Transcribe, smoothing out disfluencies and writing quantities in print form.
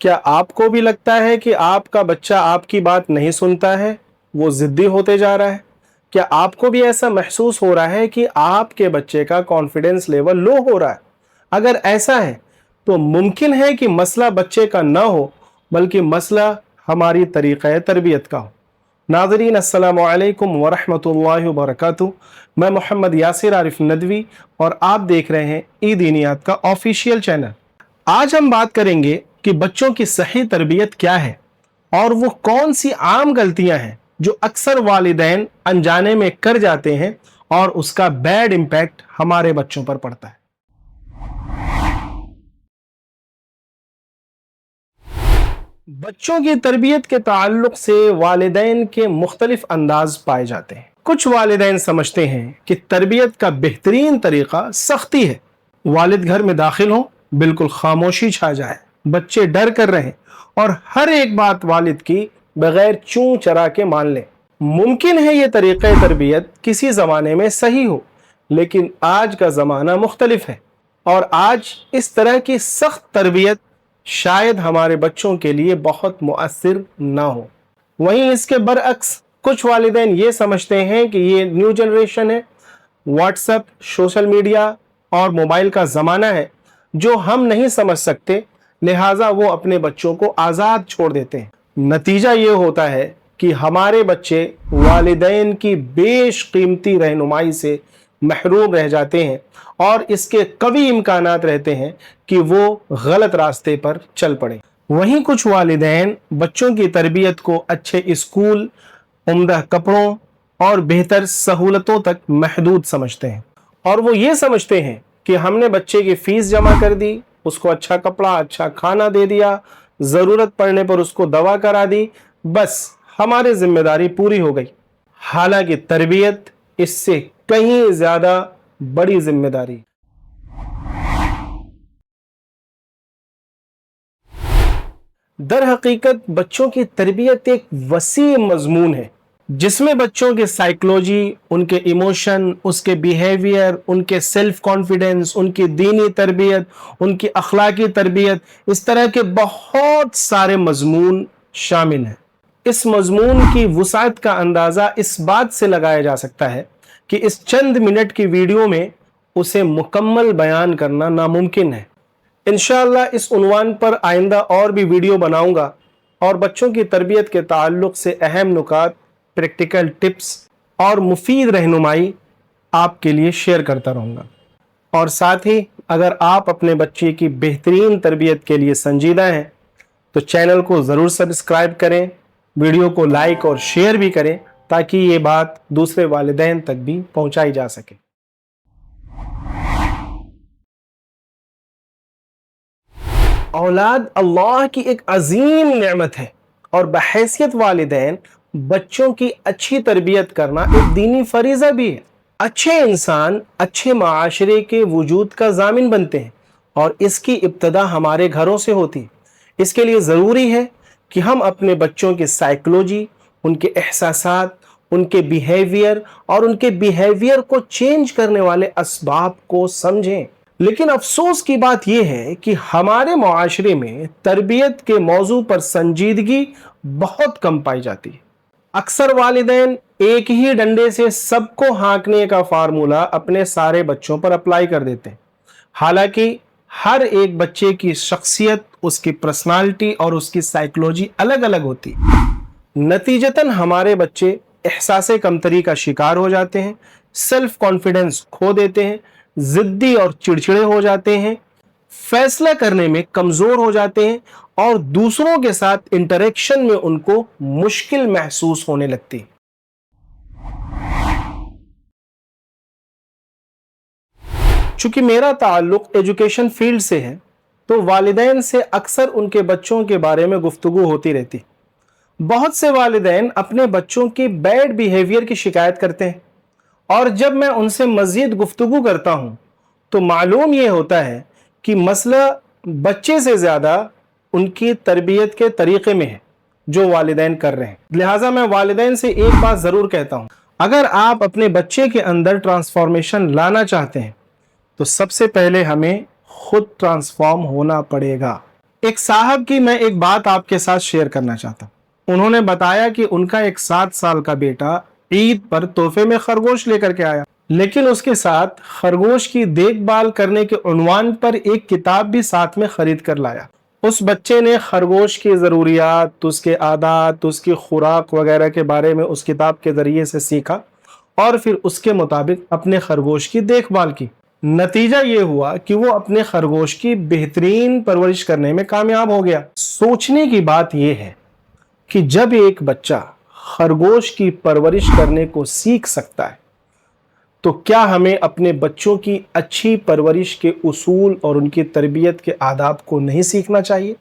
क्या आपको भी लगता है कि आपका बच्चा आपकी बात नहीं सुनता है, वो ज़िद्दी होते जा रहा है? क्या आपको भी ऐसा महसूस हो रहा है कि आपके बच्चे का कॉन्फिडेंस लेवल लो हो रहा है? अगर ऐसा है, तो मुमकिन है कि मसला बच्चे का ना हो, बल्कि मसला हमारी तरीक़े तरबियत का हो। नाज़रीन, अस्सलामु अलैकुम व रहमतुल्लाहि व बरकातुहू। मैं मोहम्मद यासिर आरिफ नदवी और आप देख रहे हैं ई-दीनियात का ऑफिशियल चैनल। आज हम बात करेंगे कि बच्चों की सही तरबियत क्या है और वो कौन सी आम गलतियां हैं जो अक्सर वालिदैन अनजाने में कर जाते हैं और उसका बैड इम्पैक्ट हमारे बच्चों पर पड़ता है। बच्चों की तरबियत के ताल्लुक से वालिदैन के मुख्तलिफ अंदाज पाए जाते हैं। कुछ वालिदैन समझते हैं कि तरबियत का बेहतरीन तरीका सख्ती है। वालिद घर में दाखिल हो, बिल्कुल खामोशी छा जाए, बच्चे डर कर रहे और हर एक बात वालिद की बगैर चूं चरा के मान लें। मुमकिन है ये तरीक़े तरबियत किसी ज़माने में सही हो, लेकिन आज का ज़माना मुख्तलिफ है और आज इस तरह की सख्त तरबियत शायद हमारे बच्चों के लिए बहुत मुअस्सिर ना हो। वहीं इसके बरअक्स कुछ वालिदैन ये समझते हैं कि ये न्यू जनरेशन है, व्हाट्सएप, सोशल मीडिया और मोबाइल का ज़माना है जो हम नहीं समझ सकते, लिहाजा वो अपने बच्चों को आज़ाद छोड़ देते हैं। नतीजा ये होता है कि हमारे बच्चे वालिदैन की बेशकीमती रहनुमाई से महरूम रह जाते हैं और इसके कवी इम्कानात रहते हैं कि वो गलत रास्ते पर चल पड़े। वहीं कुछ वालिदैन बच्चों की तरबियत को अच्छे स्कूल, उम्दा कपड़ों और बेहतर सहूलतों तक महदूद समझते हैं और वो ये समझते हैं कि हमने बच्चे की फीस जमा कर दी, उसको अच्छा कपड़ा, अच्छा खाना दे दिया, ज़रूरत पड़ने पर उसको दवा करा दी, बस हमारी जिम्मेदारी पूरी हो गई। हालांकि तरबियत इससे कहीं ज़्यादा बड़ी जिम्मेदारी। दर हकीकत बच्चों की तरबियत एक वसी मजमून है जिसमें बच्चों के साइकोलॉजी, उनके इमोशन, उसके बिहेवियर, उनके सेल्फ कॉन्फिडेंस, उनकी दीनी तरबियत, उनकी अखलाकी तरबियत, इस तरह के बहुत सारे मजमून शामिल हैं। इस मजमून की वुसाअत का अंदाज़ा इस बात से लगाया जा सकता है कि इस चंद मिनट की वीडियो में उसे मुकम्मल बयान करना नामुमकिन है। इंशाअल्लाह इस उन्वान पर आइंदा और भी वीडियो बनाऊंगा और बच्चों की तरबियत के ताल्लुक से अहम नुकात, प्रैक्टिकल टिप्स और मुफीद रहनुमाई आपके लिए शेयर करता रहूँगा। और साथ ही अगर आप अपने बच्चे की बेहतरीन तरबियत के लिए संजीदा हैं तो चैनल को ज़रूर सब्सक्राइब करें, वीडियो को लाइक और शेयर भी करें ताकि ये बात दूसरे वालिदैन तक भी पहुँचाई जा सके। औलाद अल्लाह की एक अजीम नेमत है और बहैसियत वालिदैन बच्चों की अच्छी तरबियत करना एक दीनी फरीज़ा भी है। अच्छे इंसान अच्छे माशरे के वजूद का ज़ामिन बनते हैं और इसकी इब्तदा हमारे घरों से होती है। इसके लिए ज़रूरी है कि हम अपने बच्चों की साइकोलॉजी, उनके एहसासात, उनके बिहेवियर और उनके बिहेवियर को चेंज करने वाले असबाब को समझें। लेकिन अफसोस की बात यह है कि हमारे मुआशरे में तरबियत के मौजू पर संजीदगी बहुत कम पाई जाती है। अक्सर वालिदैन एक ही डंडे से सबको हाँकने का फार्मूला अपने सारे बच्चों पर अप्लाई कर देते हैं। हालांकि हर एक बच्चे की शख्सियत, उसकी पर्सनालिटी और उसकी साइकोलॉजी अलग अलग होती है। नतीजतन हमारे बच्चे एहसासे कमतरी का शिकार हो जाते हैं, सेल्फ कॉन्फिडेंस खो देते हैं, जिद्दी और चिड़चिड़े हो जाते हैं, फैसला करने में कमजोर हो जाते हैं और दूसरों के साथ इंटरेक्शन में उनको मुश्किल महसूस होने लगती है। चूंकि मेरा ताल्लुक एजुकेशन फील्ड से है तो वालिदैन से अक्सर उनके बच्चों के बारे में गुफ्तगू होती रहती। बहुत से वालिदैन अपने बच्चों की बैड बिहेवियर की शिकायत करते हैं और जब मैं उनसे मज़ीद गुफ्तगू करता हूं तो मालूम यह होता है कि मसला बच्चे से ज़्यादा उनकी तरबियत के तरीक़े में है जो वालिदैन कर रहे हैं। लिहाजा मैं वालिदैन से एक बात ज़रूर कहता हूं, अगर आप अपने बच्चे के अंदर ट्रांसफॉर्मेशन लाना चाहते हैं तो सबसे पहले हमें खुद ट्रांसफॉर्म होना पड़ेगा। ایک صاحب کی میں ایک بات آپ کے ساتھ شیئر کرنا چاہتا ہوں۔ انہوں نے بتایا کہ ان کا ایک 7 سال کا بیٹا عید پر تحفے میں خرگوش لے کر کے آیا، لیکن اس کے ساتھ خرگوش کی دیکھ بھال کرنے کے عنوان پر ایک کتاب بھی ساتھ میں خرید کر لایا۔ اس بچے نے خرگوش کی ضروریات، اس کے عادات، اس کی خوراک وغیرہ کے بارے میں اس کتاب کے ذریعے سے سیکھا اور پھر اس کے مطابق اپنے خرگوش کی دیکھ بھال کی۔ نتیجہ یہ ہوا کہ وہ اپنے خرگوش کی بہترین پرورش کرنے میں کامیاب ہو گیا۔ سوچنے کی بات یہ ہے کہ جب ایک بچہ خرگوش کی پرورش کرنے کو سیکھ سکتا ہے تو کیا ہمیں اپنے بچوں کی اچھی پرورش کے اصول اور ان کی تربیت کے آداب کو نہیں سیکھنا چاہیے؟